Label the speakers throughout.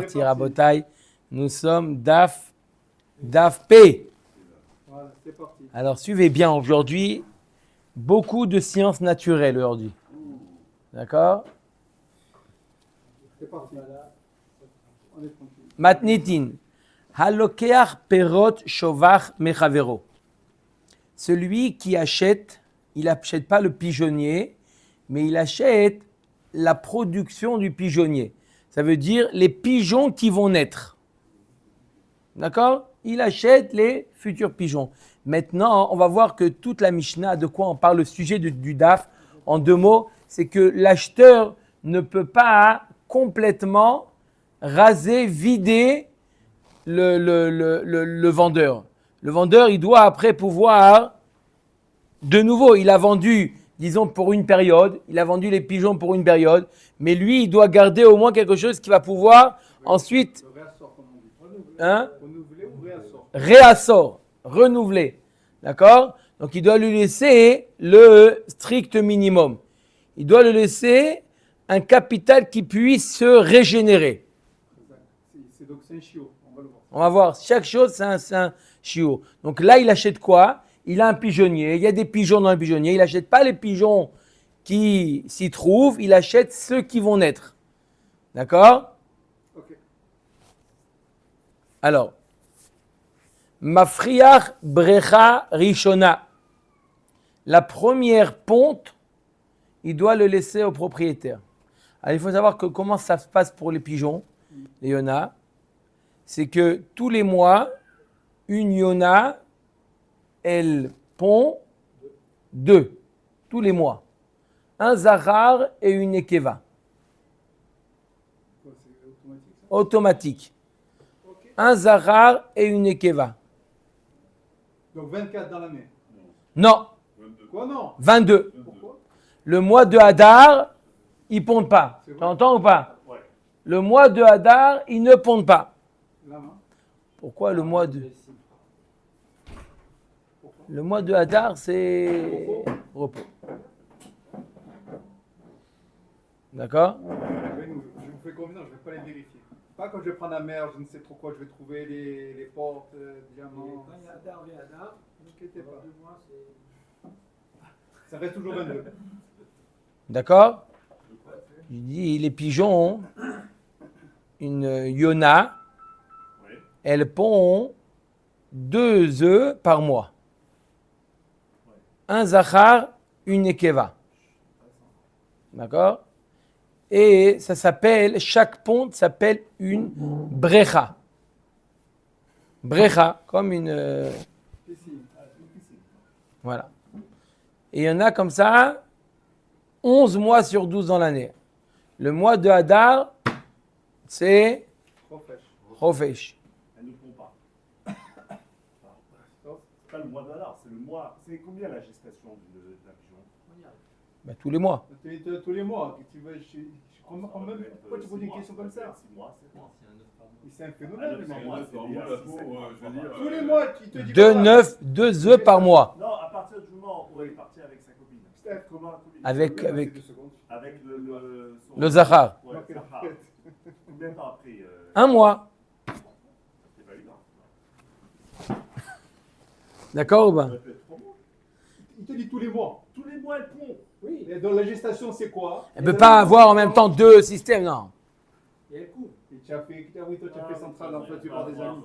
Speaker 1: Parti Rabotai, nous sommes DAF P.
Speaker 2: Voilà, c'est parti.
Speaker 1: Alors suivez bien aujourd'hui, beaucoup de sciences naturelles aujourd'hui. D'accord?
Speaker 2: C'est parti. On est tranquille.
Speaker 1: Matnitin. Halokeach perot shovach mechavero. Celui qui achète, il n'achète pas le pigeonnier, mais il achète la production du pigeonnier. Ça veut dire les pigeons qui vont naître. D'accord? Il achète les futurs pigeons. Maintenant, on va voir que toute la Mishnah, de quoi on parle, le sujet du DAF, en deux mots, c'est que l'acheteur ne peut pas complètement raser, vider le vendeur. Le vendeur, il doit après pouvoir, de nouveau, il a vendu, disons, pour une période, il a vendu les pigeons pour une période, mais lui, il doit garder au moins quelque chose qui va pouvoir ensuite...
Speaker 2: Le réassort, comme on dit.
Speaker 1: Hein?
Speaker 2: Renouveler ou réassort?
Speaker 1: Réassort, renouveler. D'accord? Donc, il doit lui laisser le strict minimum. Il doit lui laisser un capital qui puisse se régénérer.
Speaker 2: Donc c'est un chiot, on va le voir.
Speaker 1: On va voir, chaque chose, c'est un chiot. Donc là, il achète quoi? Il a un pigeonnier, il y a des pigeons dans le pigeonnier. Il n'achète pas les pigeons qui s'y trouvent, il achète ceux qui vont naître. D'accord?
Speaker 2: Ok.
Speaker 1: Alors, Mafriach brecha rishona. La première ponte, il doit le laisser au propriétaire. Alors, il faut savoir que comment ça se passe pour les pigeons, les Yona. C'est que tous les mois, une Yona, elle pond deux. Tous les mois. Un Zahar et une Nekeva.
Speaker 2: Quoi, c'est automatique ça?
Speaker 1: Automatique.
Speaker 2: Ok.
Speaker 1: Un Zahar et une Nekeva.
Speaker 2: Donc 24 dans l'année.
Speaker 1: Non,
Speaker 2: Quoi, non?
Speaker 1: 22.
Speaker 2: Pourquoi?
Speaker 1: Le mois de Hadar, il ne pondent pas.
Speaker 2: C'est
Speaker 1: Tu
Speaker 2: vrai?
Speaker 1: entends ou pas?
Speaker 3: Ouais.
Speaker 1: Le mois de Hadar, il ne pondent pas.
Speaker 2: Là, non?
Speaker 1: Pourquoi le mois de...
Speaker 2: Pourquoi?
Speaker 1: Le mois de Hadar, c'est... repos. D'accord?
Speaker 2: Je vous fais confiance, je ne vais pas les vérifier. Pas quand je vais prendre la mer, je ne sais trop quoi, je vais trouver les portes, diamants.
Speaker 4: Quand il y a Hadar, il y a Hadar.
Speaker 2: Ne vous inquiétez pas.
Speaker 4: 2 mois, c'est.
Speaker 2: Ça reste toujours 22.
Speaker 1: D'accord? Je dis, les pigeons, une Yona,
Speaker 3: Oui.
Speaker 1: elles pondent 2 œufs par mois. Un Zachar, une Nekeva. D'accord? Et ça s'appelle, chaque ponte s'appelle une brecha. Brecha, comme une...
Speaker 2: Ici.
Speaker 1: voilà. Et il y en a comme ça 11 mois sur 12 dans l'année. Le mois de Hadar, c'est
Speaker 2: Trop fraîche.
Speaker 1: Chofesh.
Speaker 3: Elle ne pond pas. C'est pas le mois d'Adar, c'est le mois. C'est combien la gestation d'un pigeon?
Speaker 1: Ben, tous les mois.
Speaker 2: Tous les mois, tu vas pourquoi tu poses une question comme ça?
Speaker 3: 6 mois, 7 mois.
Speaker 2: C'est un phénomène.
Speaker 3: Ah,
Speaker 2: moi.
Speaker 3: Tous
Speaker 2: Tous les mois, tu te dis.
Speaker 1: 2 œufs par mois.
Speaker 3: Non, à partir du moment où elle est partie avec sa copine.
Speaker 2: Steph,
Speaker 3: Comment
Speaker 1: Avec
Speaker 3: Avec son-
Speaker 1: le Zahar.
Speaker 3: Ouais,
Speaker 2: Ok.
Speaker 3: Zahar. Combien de temps après
Speaker 1: 1 mois.
Speaker 3: C'est pas évident.
Speaker 1: D'accord ou pas?
Speaker 3: Peut-être 3 mois.
Speaker 2: Il te dit tous les mois.
Speaker 3: Tous les mois, elle pond.
Speaker 2: Oui. Et dans la gestation, c'est quoi?
Speaker 1: Elle ne peut pas avoir en même temps 2 systèmes, non.
Speaker 4: Il y a le coup.
Speaker 2: Et tu as fait, oui, toi tu as fait central, en fait, tu parles des amis.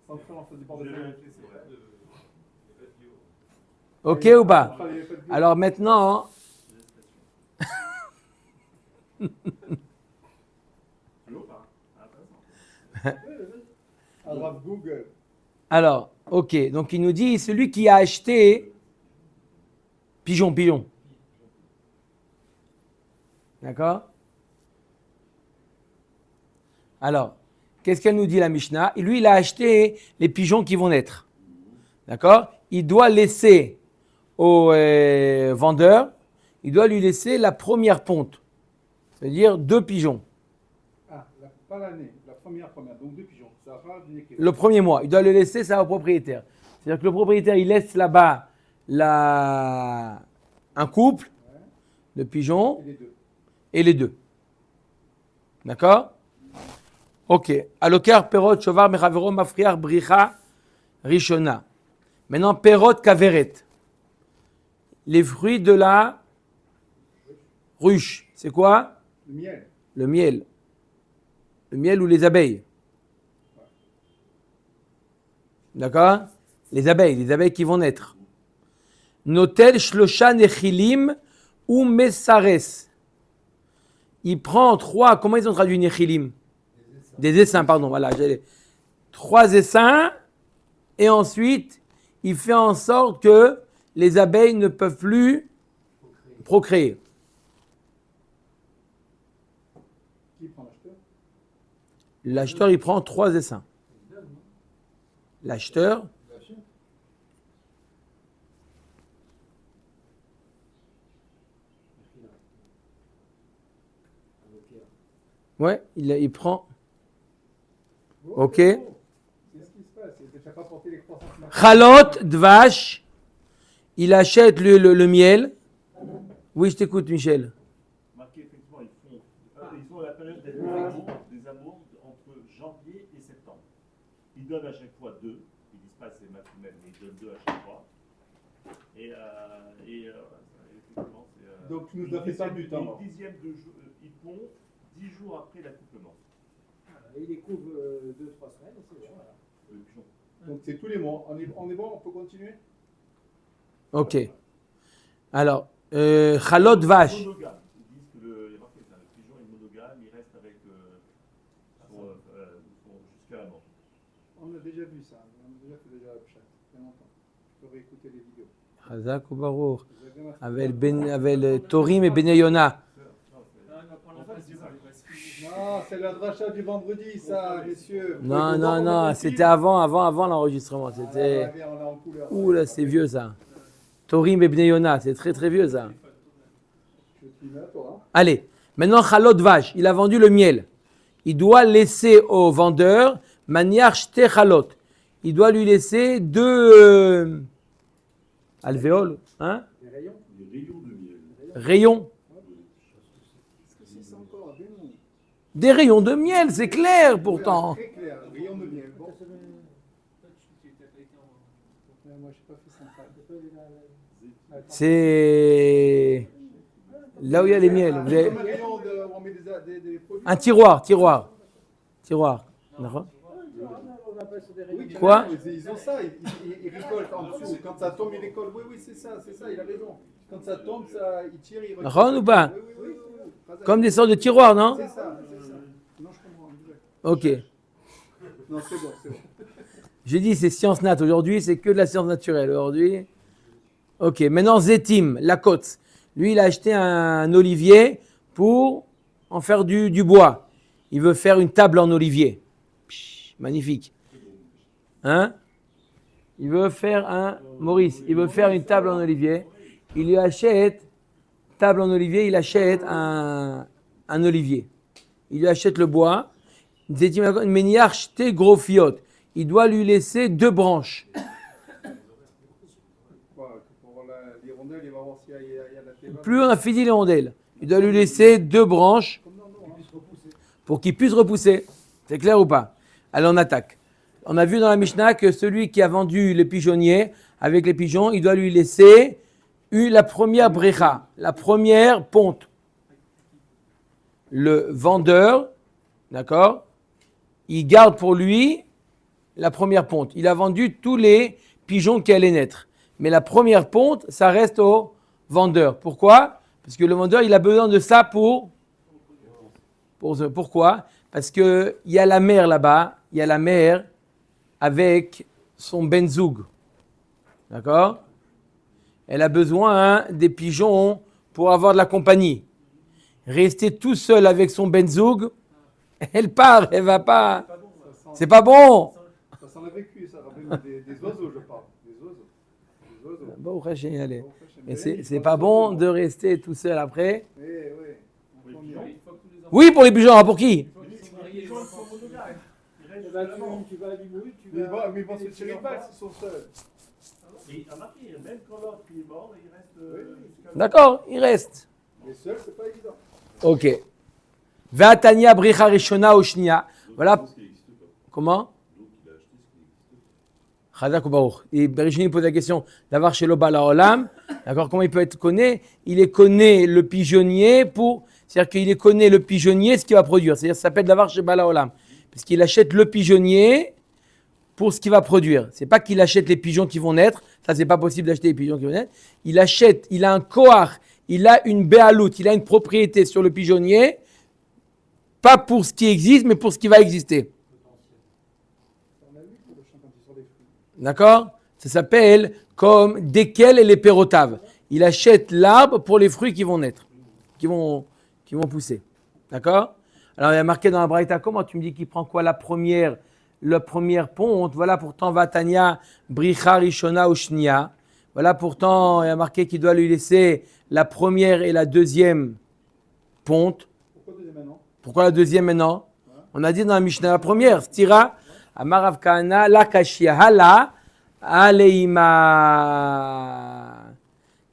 Speaker 2: Central, en fait, tu parles des amis.
Speaker 1: Ok ou pas?
Speaker 2: Central, il y avait pas de but.
Speaker 1: Alors maintenant,
Speaker 3: Plus haut, pas. Intéressant.
Speaker 2: Arabe Google.
Speaker 1: alors, ok. Donc il nous dit, celui qui a acheté pigeon. D'accord? Alors, qu'est-ce qu'elle nous dit la Mishnah? Lui, il a acheté les pigeons qui vont naître. D'accord? Il doit laisser au vendeur, il doit lui laisser la première ponte. C'est-à-dire 2 pigeons.
Speaker 2: Ah, pas l'année, la première, donc 2 pigeons. Ça va d'une équipe.
Speaker 1: Le premier mois, il doit le laisser ça au propriétaire. C'est-à-dire que le propriétaire, il laisse là-bas un couple de pigeons
Speaker 2: Et les deux.
Speaker 1: et les deux. D'accord? Ok. Alokar, perot, shovar, mechavero, mafriar, bricha, rishona. Maintenant, perot, kaveret. Les fruits de la ruche. C'est quoi?
Speaker 2: Le miel.
Speaker 1: Le miel. Le miel ou les abeilles. D'accord? Les abeilles qui vont naître. Notel shlosha nechilim ou mesares. Il prend 3, comment ils ont traduit nechilim? Des essaims, pardon, voilà. 3 essaims, et ensuite, il fait en sorte que les abeilles ne peuvent plus procréer.
Speaker 2: Qui prend l'acheteur?
Speaker 1: L'acheteur, il prend 3 essaims. L'acheteur, ouais, il prend. Ok.
Speaker 2: C'est ce qui se passe. Il n'a pas porté les croissances.
Speaker 1: Chalot, dvash, il achète le miel. Oui, je t'écoute, Michel.
Speaker 3: Marqué, effectivement, ils ont la période des amours entre janvier et septembre. Ils donnent à chaque fois 2. Ils disent pas c'est ma femelle, mais ils donnent 2 à chaque fois. Effectivement, c'est.
Speaker 2: Donc, tu nous as fait ça du temps.
Speaker 3: Une dixième de jour, ils pondent 10 jours après l'accouplement.
Speaker 4: Il les couvre 2-3 semaines, c'est bon. Voilà.
Speaker 3: Le pigeon.
Speaker 2: Donc, c'est tous les mois. On est bon, on peut continuer?
Speaker 1: Ok. Alors, Chalot, dvash.
Speaker 3: Monogame. Ils disent que le pigeon est monogame, il reste avec jusqu'à la mort.
Speaker 2: On a déjà vu ça. On a déjà fait déjà la pchat. Il y a longtemps. Tu peux réécouter les vidéos.
Speaker 1: Chazak ou Baruch. Avec Torim et Ben Yona.
Speaker 2: Non, c'est la dracha du vendredi, ça, messieurs.
Speaker 1: Non, c'était avant l'enregistrement. C'était.
Speaker 2: On est en couleur.
Speaker 1: Ouh là, c'est vieux ça. Torim et Ben Yona, c'est très très vieux ça.
Speaker 2: Je suis là, toi.
Speaker 1: Allez, maintenant Chalot Vache, il a vendu le miel. Il doit laisser au vendeur maniar shte chalot. Il doit lui laisser 2 alvéoles, hein?
Speaker 3: Des rayons de miel.
Speaker 1: Rayons.
Speaker 2: Est-ce que c'est encore un démon?
Speaker 1: Des rayons de miel, c'est clair pourtant.
Speaker 2: Très clair, rayon de miel. Bon. Moi, je n'ai pas fait ça.
Speaker 1: C'est là où il y a les miels. Vous avez-
Speaker 2: Comme un rayon de, on met des produits.
Speaker 1: Un tiroir. D'accord.
Speaker 4: On appelle ça des rayons.
Speaker 2: Oui,
Speaker 1: Quoi?
Speaker 2: Ils ont ça, ils récoltent en dessous. Quand ça tombe, ils récoltent. Oui, c'est ça, il a raison. Quand ça tombe, ça, ils tirent, ils récoltent.
Speaker 1: D'accord ou pas?
Speaker 2: Oui.
Speaker 1: Comme des sortes de tiroirs, non?
Speaker 2: C'est ça. Non, je comprends.
Speaker 1: Ok.
Speaker 2: Non, c'est bon.
Speaker 1: J'ai dit c'est science nat. Aujourd'hui, c'est que de la science naturelle. Aujourd'hui. Ok. Maintenant, Zetim, la côte. Lui, il a acheté un olivier pour en faire du bois. Il veut faire une table en olivier. Magnifique. Hein? Il veut faire une table en olivier. Il lui achète, table en olivier, il achète un olivier. Il lui achète le bois. Gros fiotte. Il doit lui laisser 2 branches.
Speaker 2: Pour l'hirondelle, il va voir s'il y a la théba.
Speaker 1: Plus on a fini les rondelles. Il doit lui laisser 2 branches pour qu'il puisse repousser. C'est clair ou pas? Allez, on attaque. On a vu dans la Mishnah que celui qui a vendu le pigeonnier avec les pigeons, il doit lui laisser la première brecha, la première ponte. Le vendeur, d'accord, il garde pour lui la première ponte. Il a vendu tous les pigeons qui allaient naître. Mais la première ponte, ça reste au vendeur. Pourquoi? Parce que le vendeur, il a besoin de ça pourquoi? Parce qu'il y a la mère là-bas, il y a la mère avec son benzoug. D'accord? Elle a besoin des pigeons pour avoir de la compagnie. Rester tout seul avec son benzoug, elle part, elle va pas. C'est pas bon.
Speaker 2: Ça sent le vécu, ça rappelle des oiseaux, je parle. Des oiseaux.
Speaker 1: Bon, allez. Mais c'est pas bon de rester tout seul après.
Speaker 2: Oui.
Speaker 1: Oui, pour les pigeons, hein, pour qui?
Speaker 4: Tu vas à Limoux,
Speaker 2: Mais ils vont se tirer une balle s'ils sont seuls.
Speaker 3: Et à marquer, même quand l'autre est mort, il reste.
Speaker 1: D'accord, il reste.
Speaker 2: Les seuls, c'est pas évident.
Speaker 1: Ok. Ve'atania bricha rishona ou shnia. Voilà. Comment? Chazak ou Baruch. Et Bereshini pose la question d'avoir chez l'Oba la Olam. D'accord? Comment il peut être connu? Il est connu le pigeonnier c'est-à-dire qu'il est connu le pigeonnier, ce qu'il va produire. C'est-à-dire que ça s'appelle d'avoir chez Bala Olam. Parce qu'il achète le pigeonnier pour ce qu'il va produire. C'est pas qu'il achète les pigeons qui vont naître. Ça, c'est pas possible d'acheter les pigeons qui vont naître. Il achète, il a un koach, il a une béalout, il a une propriété sur le pigeonnier. Pas pour ce qui existe, mais pour ce qui va exister. D'accord? Ça s'appelle comme desquels et les pérotaves. Il achète l'arbre pour les fruits qui vont naître, qui vont pousser. D'accord? Alors il y a marqué dans la Braïta, comment tu me dis qu'il prend quoi la première ponte? Voilà pourtant Vatania, Bricha, Rishona ou Shnia. Voilà pourtant il y a marqué qu'il doit lui laisser la première et la deuxième ponte. Pourquoi la deuxième maintenant? On a dit dans la Mishnah la première, Stira. Amarav Kahana, la kashia hala, aleima.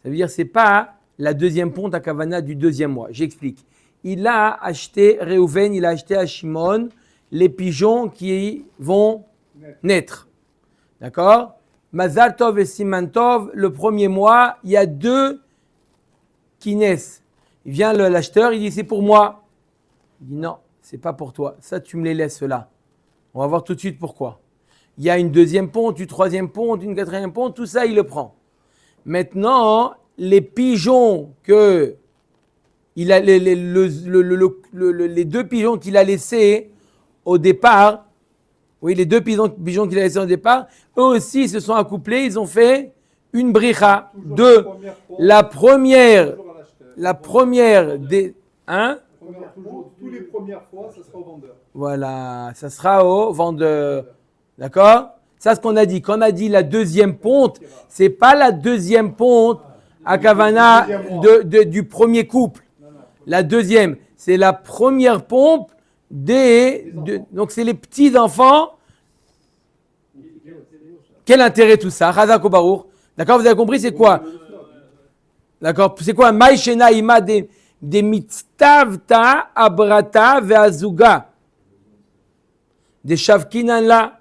Speaker 1: Ça veut dire c'est pas la deuxième ponte à Kavana du deuxième mois. J'explique. Il a acheté, Réhouven, il a acheté à Shimon les pigeons qui vont naître. D'accord? Mazal Tov et Siman Tov, le premier mois, il y a 2 qui naissent. Il vient l'acheteur, il dit c'est pour moi. Il dit non, c'est pas pour toi. Ça, tu me les laisses là. On va voir tout de suite pourquoi. Il y a une deuxième ponte, une troisième ponte, une quatrième ponte, tout ça, il le prend. Maintenant, les pigeons que il a, les 2 pigeons qu'il a laissés au départ, oui, les 2 pigeons qu'il a laissés au départ, eux aussi se sont accouplés, ils ont fait une bricha. La première des... Hein?
Speaker 2: Tous les premières fois, ça sera au vendeur.
Speaker 1: Voilà, ça sera au vendeur. D'accord? Ça, ce qu'on a dit. Quand on a dit la deuxième ponte, c'est pas la deuxième ponte à Kavana du premier couple. La deuxième, c'est la première pompe donc c'est les petits-enfants. Quel intérêt tout ça? Chazak ou Baruch. D'accord, vous avez compris, c'est quoi? D'accord, c'est quoi? Maïshena ima des mitztavta abrata ve'azuga. Des shavkinan là.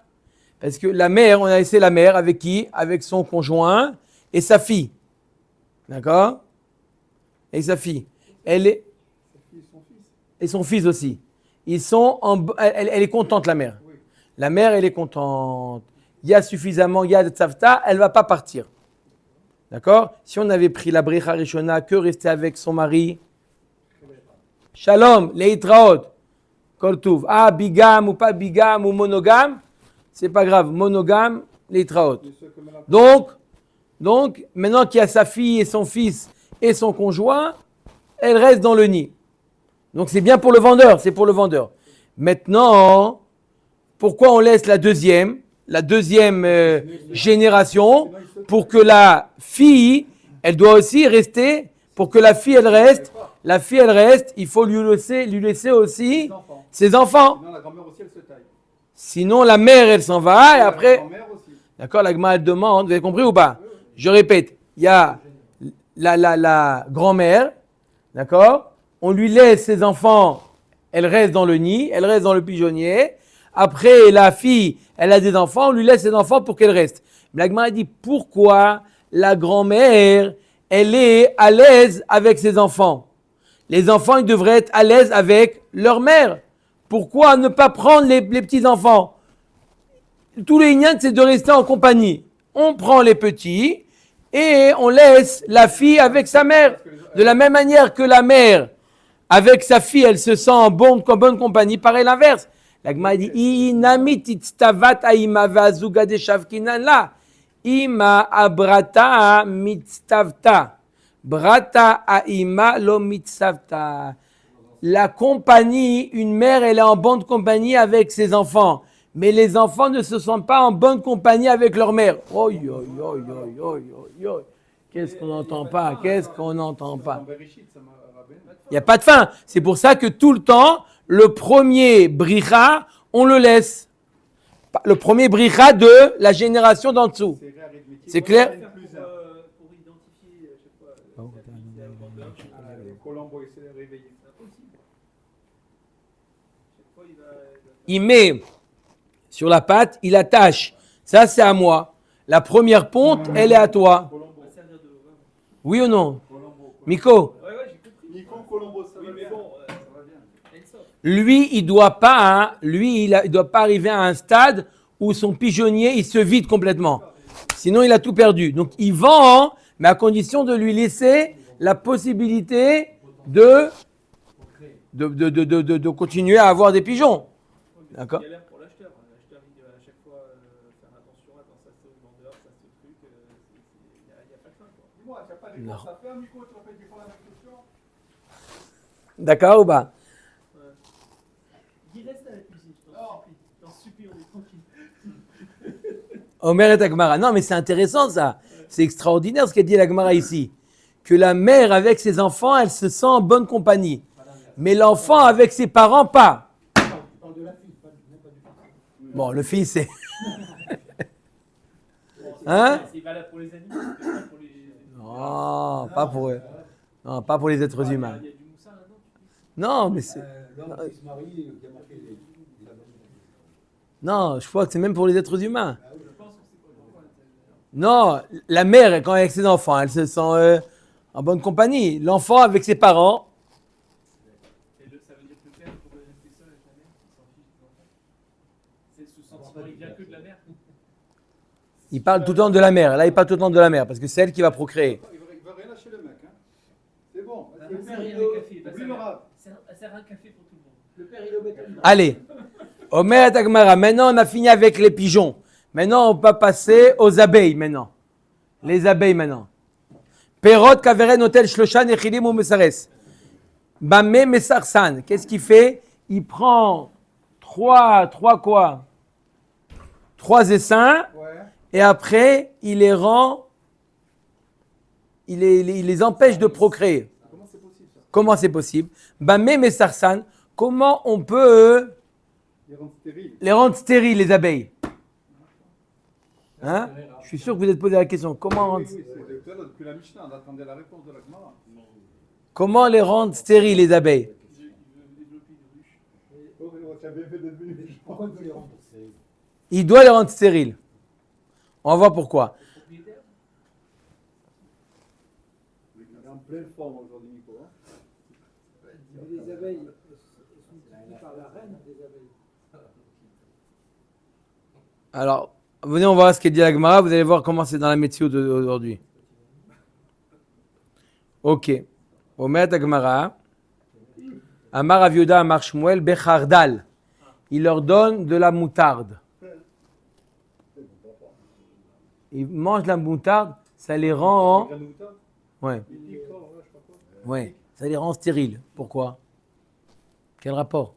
Speaker 1: Parce que la mère, on a laissé la mère avec qui? Avec son conjoint et sa fille. D'accord? Et sa fille. Et son fils aussi. Elle est contente, la mère. La mère, elle est contente. Il y a suffisamment, il y a de tzavta, elle ne va pas partir. D'accord? Si on avait pris la bricha rishona, que rester avec son mari. Shalom, leitraot, koltuv. Ah, bigam ou pas bigam ou monogame, c'est pas grave. Monogame, leitraot. Donc, maintenant qu'il y a sa fille et son fils et son conjoint, elle reste dans le nid. Donc c'est bien pour le vendeur, c'est pour le vendeur. Maintenant, pourquoi on laisse la deuxième génération pour que la fille, elle doit aussi rester, pour que la fille elle reste, il faut lui laisser aussi ses enfants.
Speaker 2: Sinon, la grand-mère aussi, elle se taille.
Speaker 1: Sinon, la mère, elle s'en va et après...
Speaker 2: La grand-mère aussi.
Speaker 1: D'accord, la Gemara elle demande, vous avez compris ou pas? Je répète, il y a la grand-mère, d'accord? On lui laisse ses enfants, elle reste dans le nid, elle reste dans le pigeonnier. Après, la fille, elle a des enfants, on lui laisse ses enfants pour qu'elle reste. Mais la Gemara dit, pourquoi la grand-mère, elle est à l'aise avec ses enfants? Les enfants, ils devraient être à l'aise avec leur mère. Pourquoi ne pas prendre les petits-enfants? Tous les ignanes, c'est de rester en compagnie. On prend les petits et on laisse la fille avec sa mère. De la même manière que la mère, avec sa fille, elle se sent en bonne compagnie, pareil l'inverse. La Gemara dit, inamit itztavat aima ve'azuga de shavkinan la. Ima abrata mitztavta. Brata aima lo mitztavta. La compagnie, une mère, elle est en bonne compagnie avec ses enfants. Mais les enfants ne se sentent pas en bonne compagnie avec leur mère. Oi, oi, oi, oi, oi, oi, oi. Qu'est-ce qu'on n'entend pas? Qu'est-ce qu'on n'entend pas? Il n'y a pas de fin. C'est pour ça que tout le temps, le premier bricha, on le laisse. Le premier bricha de la génération d'en dessous. C'est clair?
Speaker 4: Pour identifier à chaque fois.
Speaker 2: Colombo essaie de réveiller.
Speaker 1: il met sur la pâte, il attache. Ça, c'est à moi. La première ponte, elle est à toi. Oui ou non? Miko?
Speaker 2: Nico Colombo, ça va bien.
Speaker 1: Lui, il doit pas, hein, il doit pas arriver à un stade où son pigeonnier, il se vide complètement. Sinon, il a tout perdu. Donc, il vend, mais à condition de lui laisser la possibilité de continuer à avoir des pigeons. D'accord?
Speaker 5: Il y a l'air pour l'acheteur. L'acheteur, il doit à chaque fois faire attention, attends, ça c'est au vendeur, ça c'est au truc. Il n'y a pas de fin, quoi.
Speaker 2: Dis-moi, tu n'as pas des
Speaker 1: Non.
Speaker 2: courses à faire, Nico? Tu vas pas te défendre la même question?
Speaker 1: D'accord ou pas?
Speaker 5: Il reste à la cuisine, je t'en supplie, on est tranquille.
Speaker 1: Omer et Agmara. Non, mais c'est intéressant ça. C'est extraordinaire ce qu'a dit l'Agmara ici. Que la mère avec ses enfants, elle se sent en bonne compagnie. Mais l'enfant avec ses parents, pas. Bon, le fils, c'est... Hein?
Speaker 5: C'est valable pour les animaux, c'est pas pour les.
Speaker 1: Non, pas pour eux. Non, pas pour les êtres humains.
Speaker 5: Il y a du moussard là-dedans.
Speaker 1: Non, mais c'est...
Speaker 4: L'homme qui se marie, il a marqué les.
Speaker 1: Non, je crois que c'est même pour les êtres humains.
Speaker 5: Je pense que c'est pas le
Speaker 1: Non, la mère, quand elle est avec ses enfants, elle se sent en bonne compagnie. L'enfant avec ses parents,
Speaker 5: Ça veut dire que le père pourrait rester seul avec la mère, il s'en fiche des enfants. Ce sentiment, il vient que de la mère.
Speaker 1: il parle tout le temps de la mère. Là, il parle tout le temps de la mère parce que c'est elle qui va procréer.
Speaker 2: Il va rien lâcher le mec, hein. C'est bon.
Speaker 5: Le père, il a un café.
Speaker 2: Oublie le rap.
Speaker 5: Ça sert un café pour tout le monde.
Speaker 4: Le père, il est au bétail.
Speaker 1: Allez, Omer et Agmara. Maintenant, on a fini avec les pigeons. Maintenant, on va passer aux abeilles maintenant. Les abeilles maintenant. Perot, kaveren, otel, shloshan, echilim ou mesares. Bamé, mesarsan. Qu'est-ce qu'il fait? Il prend trois quoi? 3 essaims.
Speaker 2: Ouais.
Speaker 1: Et après, il les rend, il les empêche de procréer.
Speaker 2: Comment c'est possible ça?
Speaker 1: Comment c'est possible? Bamé mesarsan. Comment on peut
Speaker 2: Les rendre stériles.
Speaker 1: les rendre stériles, les abeilles? Hein? Je suis sûr que vous êtes posé la question. Comment
Speaker 2: Oui,
Speaker 1: rendre...
Speaker 2: oui, c'est depuis la Mishnah, on attendait la réponse de la Gemara.
Speaker 1: Comment les rendre stériles, les abeilles?
Speaker 2: Oh, tu avais fait des vues.
Speaker 4: Pourquoi il veut les rembourser?
Speaker 1: Il doit les rendre stériles. On va voir pourquoi.
Speaker 2: Il est en pleine forme aujourd'hui, Nico. Hein.
Speaker 4: Les abeilles, elles sont multipliées par la reine des abeilles.
Speaker 1: Alors, venez, on va voir ce qu'est dit la Gemara. Vous allez voir comment c'est dans la météo d'aujourd'hui. Ok. Omer la Gemara. Amar Avioda Amar Shmuel Bechardal. Il leur donne de la moutarde. Ils mangent la moutarde, ça les rend...
Speaker 2: Grain de moutarde.
Speaker 1: Ouais,
Speaker 2: Il dit corps, ouais, je sais pas quoi.
Speaker 1: ouais, ça les rend stériles. Pourquoi? Quel rapport?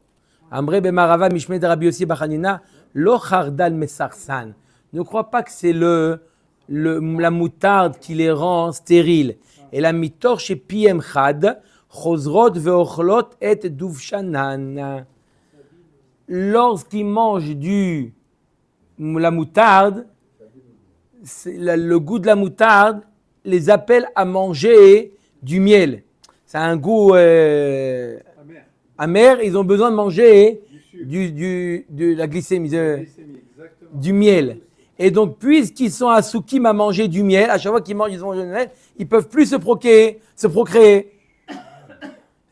Speaker 1: Amre Bemarava Mishme de Rabbi Yossi Bachanina Lo Chardal Mesarsan. Ne crois pas que c'est la moutarde qui les rend stériles. Et la mitor chez Piem Chad, Chosrot veochlot et Duvshanan. Lorsqu'ils mangent la moutarde, le goût de la moutarde les appelle à manger du miel. Ça a un goût
Speaker 2: Amer.
Speaker 1: amer, ils ont besoin de manger
Speaker 2: Du sucre.
Speaker 1: de la glycémie,
Speaker 2: Glycémie, exactement.
Speaker 1: du miel. Et donc, puisqu'ils sont à Soukim à manger du miel, à chaque fois qu'ils mangent, ils mangent du miel, ils ne peuvent plus se procréer.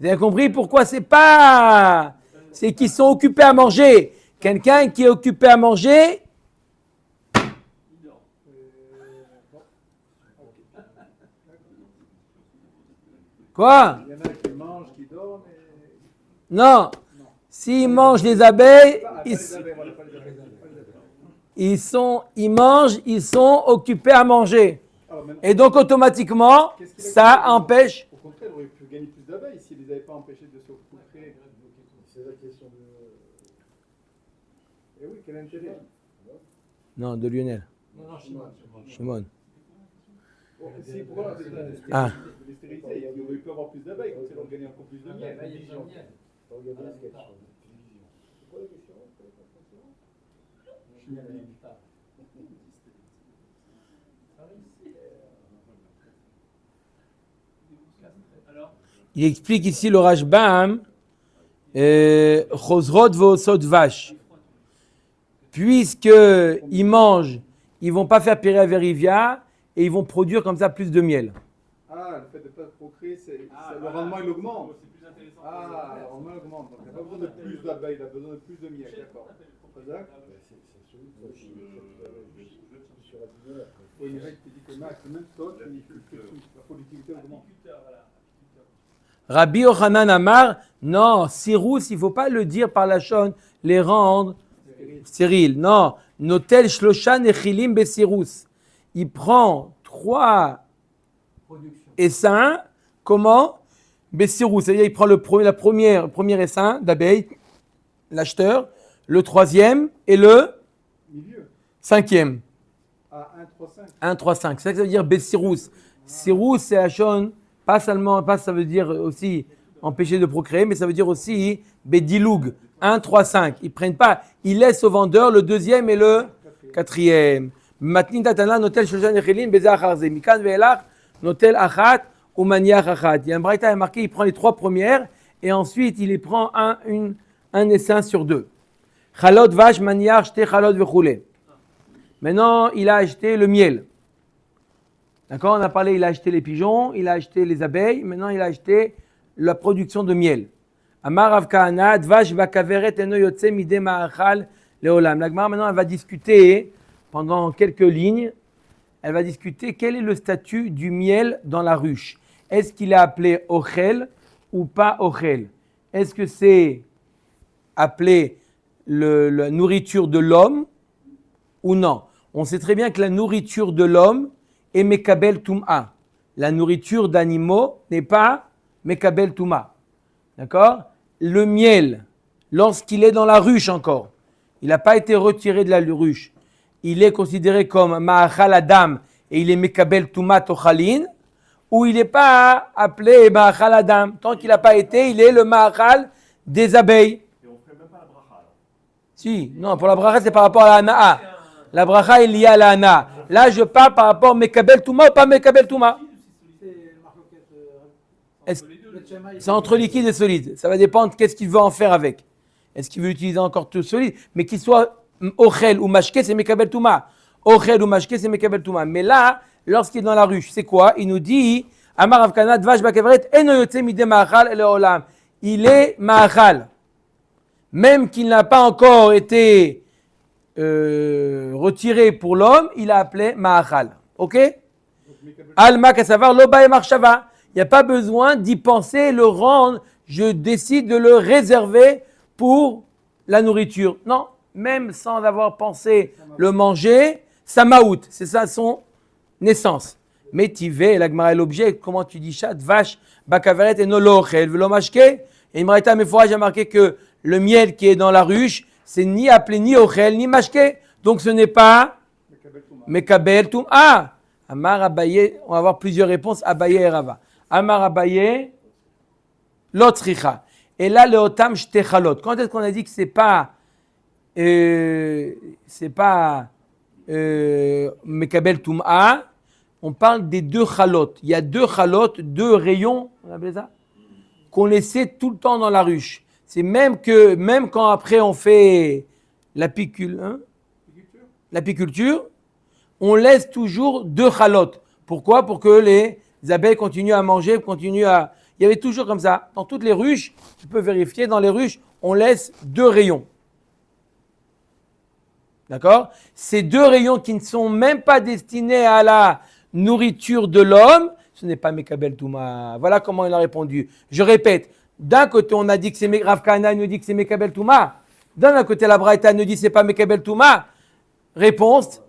Speaker 1: Vous avez compris pourquoi c'est pas... C'est qu'ils sont occupés à manger. Quelqu'un qui est occupé à manger, quoi?
Speaker 2: Il y en a qui mangent, qui dorment. Et...
Speaker 1: Non. S'ils mangent les abeilles,
Speaker 2: Pas les abeilles, voilà, pas les abeilles. Pas les abeilles.
Speaker 1: ils mangent, ils sont occupés à manger.
Speaker 2: Alors maintenant,
Speaker 1: Et donc, automatiquement,
Speaker 2: qu'est-ce qu'il a
Speaker 1: ça
Speaker 2: gagné?
Speaker 1: empêche...
Speaker 2: Au contraire, il aurait pu gagner plus d'abeilles s'il ne les avait pas empêchés de se procréer. C'est la question de. Eh oui, quel intérêt?
Speaker 1: Non, de Lionel.
Speaker 4: Non, non, Shimon.
Speaker 1: Shimon.
Speaker 2: Bon, si, pourquoi
Speaker 1: Ah.
Speaker 2: les stérilités, il aurait pu avoir plus d'abeilles, comme ça, il aurait gagné encore plus de miel.
Speaker 1: Il explique ici le Rashbam, Chosrot ve'osot vache. puisqu'ils mangent, ils vont pas faire Pira Verivia et ils vont produire comme ça plus de miel.
Speaker 2: Ah, le fait de ne pas procréer, le
Speaker 5: voilà.
Speaker 2: rendement il augmente.
Speaker 5: C'est plus intéressant.
Speaker 2: Ah, le rendement augmente. Donc il n'a pas besoin de plus d'abeilles, il a besoin de plus de miel. D'accord. Exact. Oui, mais là, il te dit que Max, même stock, la productivité augmente.
Speaker 1: Rabbi Yochanan Amar, non, Sirus, il ne faut pas le dire par la shon, les rendre stériles. Non, Notel Shlosha Nechilim Besirus. Il prend 3 essaims, comment? Besirus, c'est-à-dire il prend le premier essaim d'abeille, l'acheteur, le 3e et le
Speaker 2: Milieu.
Speaker 1: 5e.
Speaker 2: Ah, 1, 3, 5.
Speaker 1: 1, 3, 5. C'est ça que ça veut dire Besirus. Sirus, c'est la shon, pas seulement, ça veut dire aussi empêcher de procréer, mais ça veut dire aussi Bediloug. 1, 3, 5. Ils prennent pas, ils laissent au vendeur le 2e et le 4e. Matnin tatana notel shoshan echelin beza acharze. Mikan ve'elach notel achat ou maniach achat. Il y a un braïta est marqué, il prend les 3 premières et ensuite il les prend un essaim sur 2. Chalot vache maniach shte chalot vechoule. Maintenant, il a acheté le miel. D'accord, on a parlé, il a acheté les pigeons, il a acheté les abeilles, maintenant il a acheté la production de miel. Amar Rav Kahana, dvash bakaveret eno yotze mide ma'achal leolam. La Gemara maintenant elle va discuter pendant quelques lignes, elle va discuter quel est le statut du miel dans la ruche. Est-ce qu'il est appelé ochel ou pas ochel? Est-ce que c'est appelé la nourriture de l'homme ou non? On sait très bien que la nourriture de l'homme est mekabel tum'a. La nourriture d'animaux n'est pas mekabel tum'a. D'accord? Le miel, lorsqu'il est dans la ruche encore, il n'a pas été retiré de la ruche, il est considéré comme ma'achal adam et il est mekabel tum'a tochalin, ou il n'est pas appelé ma'achal adam. Tant qu'il n'a pas été, il est le ma'achal des abeilles.
Speaker 3: Et on ne ferait même pas la bracha alors.
Speaker 1: Si, non, pour la bracha, c'est par rapport à la hana'a. La bracha est liée à la hana'a. Là, je parle par rapport à mekabel tum'a ou pas mekabel tum'a. C'est entre liquide et solide. Ça va dépendre qu'est-ce qu'il veut en faire avec. Est-ce qu'il veut utiliser encore tout solide, mais qu'il soit ochel ou mashke, c'est mekabel tum'a. Ochel ou mashke, c'est mekabel tum'a. Mais là, lorsqu'il est dans la ruche, c'est quoi? Il nous dit Amar Rav Kahana dvash bakaveret eno yotze mide ma'achal leolam. Il est ma'achal. Même qu'il n'a pas encore été retiré pour l'homme, il a appelé ma'achal. Ok? Alma kasavar lo bae marshava. Il n'y a pas besoin d'y penser, le rendre. Je décide de le réserver pour la nourriture. Non, même sans avoir pensé le manger, ça maout. C'est ça son naissance. Mais tivé, la Gemara est l'objet. Comment tu dis chat? Vache, bakaveret et nolochel, velo mashke. Et il m'arrête à mes fois, j'ai marqué que le miel qui est dans la ruche, c'est ni appelé ni ochel, ni mashke. Donc ce n'est pas mekabel tum. Ah! Amar Abaye, on va avoir plusieurs réponses. Abaye et Rava. Amar Abaye, l'otricha. Et là, le otam shtechalot. Quand est-ce qu'on a dit que c'est pas mekabel tum'a? On parle des 2 chalot. Il y a 2 chalot, 2 rayons, on appelle ça, qu'on laissait tout le temps dans la ruche. C'est même quand après on fait l'apiculture, on laisse toujours 2 chalot. Pourquoi? Pour que les abeilles continuent à manger, Il y avait toujours comme ça. Dans toutes les ruches, tu peux vérifier, dans les ruches, on laisse 2 rayons. D'accord? Ces 2 rayons qui ne sont même pas destinés à la nourriture de l'homme, ce n'est pas mekabel tum'a. Voilà comment il a répondu. Je répète, d'un côté on a dit que c'est Rav Kahana nous dit que c'est mekabel tum'a. D'un côté la Braïta nous dit que c'est pas mekabel tum'a. Réponse,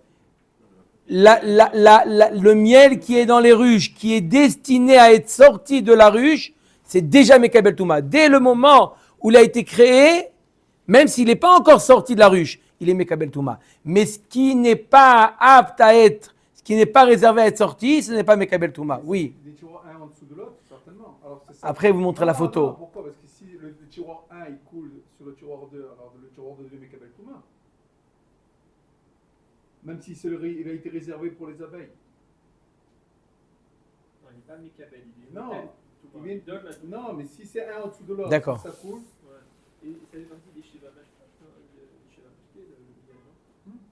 Speaker 1: le miel qui est dans les ruches, qui est destiné à être sorti de la ruche, c'est déjà mekabel tum'a. Dès le moment où il a été créé, même s'il n'est pas encore sorti de la ruche, il est mekabel tum'a. Mais ce qui n'est pas apte à être, ce qui n'est pas réservé à être sorti, ce n'est pas mekabel tum'a. Oui.
Speaker 2: Des tiroirs un en dessous de l'autre, certainement. Alors, c'est ça.
Speaker 1: Après, vous montrez la photo.
Speaker 2: Non, pourquoi? Parce que si le tiroir 1 il coule sur le tiroir 2, alors le tiroir 2 est mekabel tum'a. Même si il a été réservé pour les abeilles.
Speaker 5: Non, il n'est pas mekabel.
Speaker 2: Non. Non, mais si c'est un en dessous de l'autre,
Speaker 1: D'accord.
Speaker 2: ça coule.
Speaker 5: Et ça fait partie des Shiva.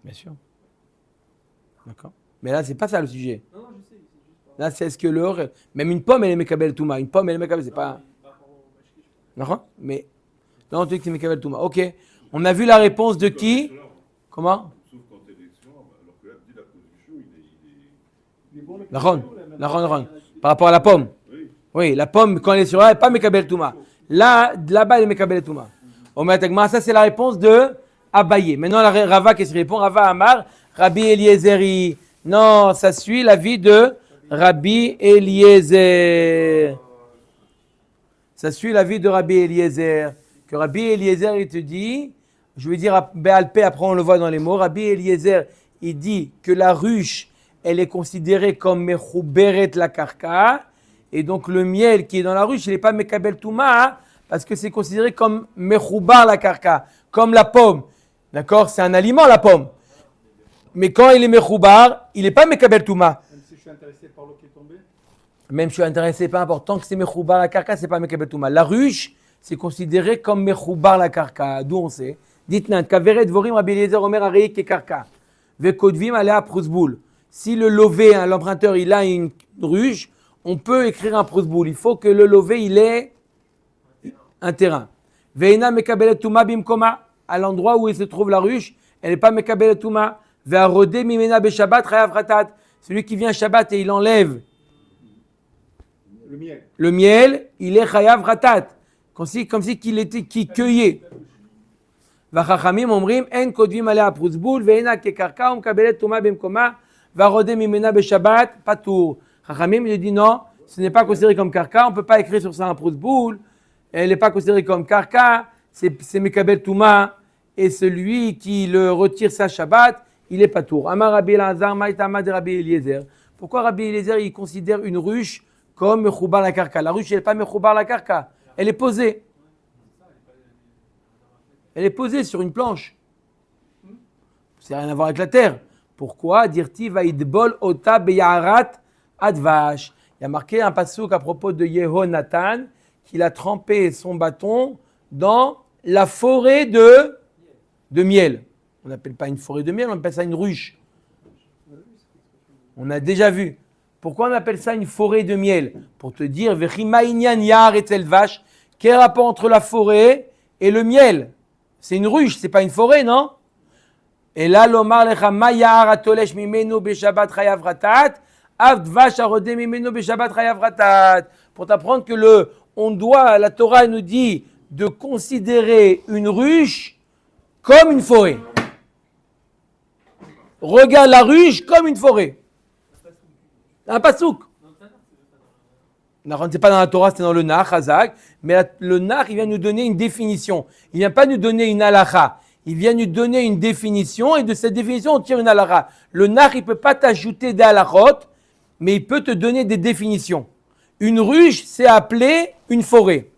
Speaker 1: Bien sûr. D'accord. Mais là, c'est pas ça le sujet.
Speaker 5: Non, je sais, c'est juste par
Speaker 1: Là, c'est est-ce que l'or, même une pomme, elle est Mekabel Touma. Une pomme, elle est Mekabel, c'est pas.
Speaker 5: rapport au mashki, je pense.
Speaker 1: D'accord. Mais là, on te dit que c'est Mekabel Touma. Ok. On a vu la réponse de qui? Comment?
Speaker 6: Sauf quand elle est sûre, alors que là, dit la position, il est...
Speaker 1: Naron. Par rapport à la pomme.
Speaker 6: Oui.
Speaker 1: Oui, la pomme, quand elle est sur elle, elle n'est pas Mekabel Touma. Là-bas, elle est Mekabel Touma. Ça, c'est la réponse de Abaye. Maintenant, la Rava, qu'est-ce qu'il répond? Rava Amar, Rabbi Eliezeri. Non, ça suit l'avis de Rabbi Eliezer. Ça suit l'avis de Rabbi Eliezer. Que Rabbi Eliezer, il te dit, je vais dire Béalpé, après on le voit dans les mots, Rabbi Eliezer, il dit que la ruche, elle est considérée comme Mechouberet la karka, et donc le miel qui est dans la ruche, il n'est pas Mekabel Touma, hein, parce que c'est considéré comme Mechoubar la karka, comme la pomme. D'accord? C'est un aliment, la pomme. Mais quand il est Mechoubar, il n'est pas Mekabel Touma.
Speaker 2: Même si je suis intéressé par l'eau qui est tombée.
Speaker 1: Même si je suis intéressé, pas important que c'est Mechoubar la karka, c'est pas Mekabel Touma. La ruche, c'est considéré comme Mechoubar la karka. D'où on sait? Dites-nous, Kaveret Vorim Rabbi Eliezer Omer Areik et karka. Vekodvim Alea Prousboul. Si le lové, hein, l'emprunteur, il a une ruche, on peut écrire un prousboul. Il faut que le lové, il ait un terrain. Veina Mekabelet Touma Bimkoma. À l'endroit où il se trouve la ruche, elle n'est pas Mekabelet Touma. Ve'arodé Mimena Beshabbat Chayav Ratat. Celui qui vient Shabbat et il enlève le miel, il est Chayav Ratat. Comme si qu'il cueillait. Vachachamim omrim en kodvim alea prousboul veina kekarka umkabelet Touma Bimkoma. Varodé Mimena Beshabbat Patour. Chachamim, il dit non, ce n'est pas considéré comme karka, on ne peut pas écrire sur ça un prousboul, elle n'est pas considérée comme karka, c'est Mekabel Touma, et celui qui le retire sa Shabbat, il est patour. Amar Rabbi Elazar, Maïtama de Rabbi Eliezer. Pourquoi Rabbi Eliezer, il considère une ruche comme Mechoubar la karka? La ruche, elle n'est pas Mechoubar la karka, elle est posée. Elle est posée sur une planche. Ça n'a rien à voir avec la terre. Pourquoi? Dirti vaidbol ota beyarat advash. Il y a marqué un passouk à propos de Yehonatan qu'il a trempé son bâton dans la forêt de miel. On n'appelle pas une forêt de miel, on appelle ça une ruche. On a déjà vu. Pourquoi on appelle ça une forêt de miel? Pour te dire, Vechimaïnian yar et vache. Quel rapport entre la forêt et le miel? C'est une ruche, c'est pas une forêt, non? Et là, l'omar lecha ma yar atolesh mimenu beshabbat chayav ratat. Pour t'apprendre que la Torah nous dit de considérer une ruche comme une forêt. Regarde la ruche comme une forêt. Un pasouk. C'est pas dans la Torah, c'est dans le Nach, Hazak. Mais le Nach, il vient nous donner une définition. Il vient pas nous donner une halakha. Il vient nous donner une définition et de cette définition, on tire une halakha. Le Nach, il ne peut pas t'ajouter des halakhot, mais il peut te donner des définitions. Une ruche, c'est appelé une forêt.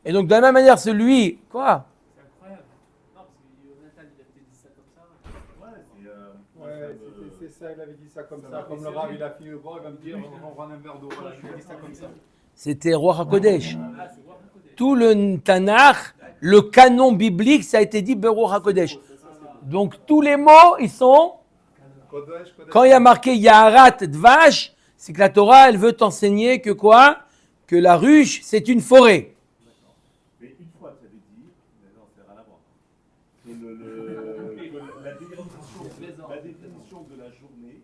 Speaker 1: Et donc, de la même manière, celui... Quoi?
Speaker 5: C'est incroyable. Non, parce que Jonathan, il a peut-être dit ça comme ça.
Speaker 2: Ouais, c'est ça, il avait dit ça comme ça. Comme le Rav, il a fini le bord, il va me dire on prend un verre d'eau. Voilà, il a dit ça comme ça.
Speaker 1: C'était Roi HaKodesh.
Speaker 5: Ah, c'est Roi HaKodesh.
Speaker 1: Tout le Tanakh, le canon biblique, ça a été dit Roi HaKodesh. Donc, tous les mots, ils sont...
Speaker 2: Kodesh.
Speaker 1: Quand il y a marqué Yaharat Dvash, c'est que la Torah, elle veut t'enseigner que quoi? Que la ruche, c'est une forêt.
Speaker 3: Mais une fois, tu avais dit, mais non, c'est rien à voir. Que la définition de la journée,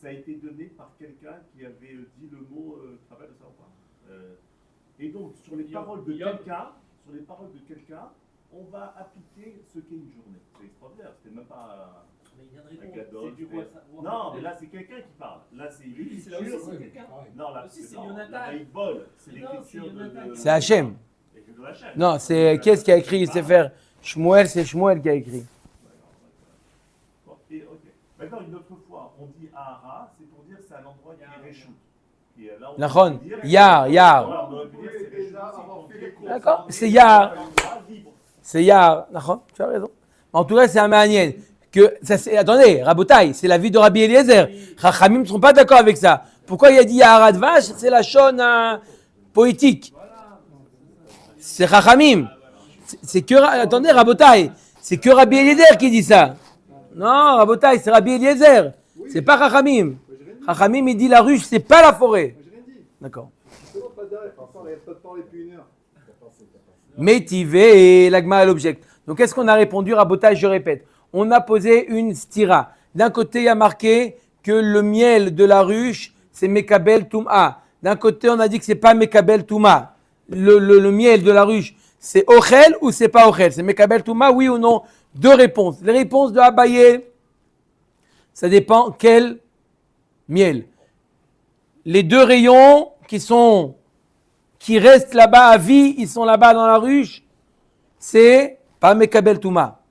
Speaker 3: ça a été donné par quelqu'un qui avait dit le mot, tu te rappelles de ça ou pas? Et donc, sur les paroles de quelqu'un, on va appliquer ce qu'est une journée. C'est extraordinaire, c'était même pas...
Speaker 5: Mais il vient de
Speaker 3: Un
Speaker 5: répondre.
Speaker 3: cadeau,
Speaker 5: C'est du
Speaker 3: c'est-
Speaker 5: Roi
Speaker 3: Non, mais là, c'est quelqu'un qui parle. Là, c'est
Speaker 5: Oui, c'est là aussi, c'est quelqu'un.
Speaker 3: Non, là,
Speaker 5: Aussi, c'est
Speaker 3: non,
Speaker 5: Jonathan.
Speaker 3: là, il vole. C'est
Speaker 5: Non,
Speaker 3: l'écriture
Speaker 5: c'est Jonathan.
Speaker 3: de...
Speaker 1: C'est Hachem.
Speaker 3: L'écriture de Hachem.
Speaker 1: Non, c'est qui est-ce qui a écrit Sefer Shmuel, c'est Shmuel qui a écrit.
Speaker 3: Bon, et, ok. Maintenant, une autre fois, on dit Ahara, c'est pour dire que c'est un endroit qui est réchoute. Là, on
Speaker 1: Nachon,
Speaker 3: peut dire-
Speaker 1: Yar.
Speaker 3: Voilà, on aurait pu dire que c'est
Speaker 2: Déjà,
Speaker 3: réchoute,
Speaker 2: avoir
Speaker 3: c'est
Speaker 2: fait les
Speaker 3: pour-
Speaker 2: courses.
Speaker 1: D'accord, c'est Yar.
Speaker 3: Libre.
Speaker 1: C'est Yar. Nachon, tu as raison. En tout cas, c'est un Mahanien. Attendez, Rabotai, c'est la vie de Rabbi Eliezer. Chachamim ne seront pas d'accord avec ça. Pourquoi il a dit Yaharat Vash? C'est la chonne poétique. C'est Chachamim. C'est que, attendez, Rabotai, c'est que Rabbi Eliezer qui dit ça. Non, Rabotai, c'est Rabbi Eliezer.
Speaker 2: Oui,
Speaker 1: C'est pas Chachamim.
Speaker 2: mais j'ai rien dit.
Speaker 1: Chachamim, il dit la ruche, c'est pas la forêt.
Speaker 2: Mais j'ai rien dit.
Speaker 1: D'accord.
Speaker 2: C'est bon, pas d'arrêt. Enfin, il n'y a pas de parler depuis une heure.
Speaker 1: Métivé et l'agma à l'object. Donc, qu'est-ce qu'on a répondu, Rabotai? Je répète. On a posé une stira. D'un côté, il y a marqué que le miel de la ruche, c'est Mekabel Touma. D'un côté, on a dit que c'est pas Mekabel Touma. Le miel de la ruche, c'est Ochel ou c'est pas Ochel? C'est Mekabel Touma, oui ou non? Deux réponses. Les réponses de Abaye, ça dépend quel miel. Les deux rayons qui restent là-bas à vie, ils sont là-bas dans la ruche, c'est pas Mekabel Touma.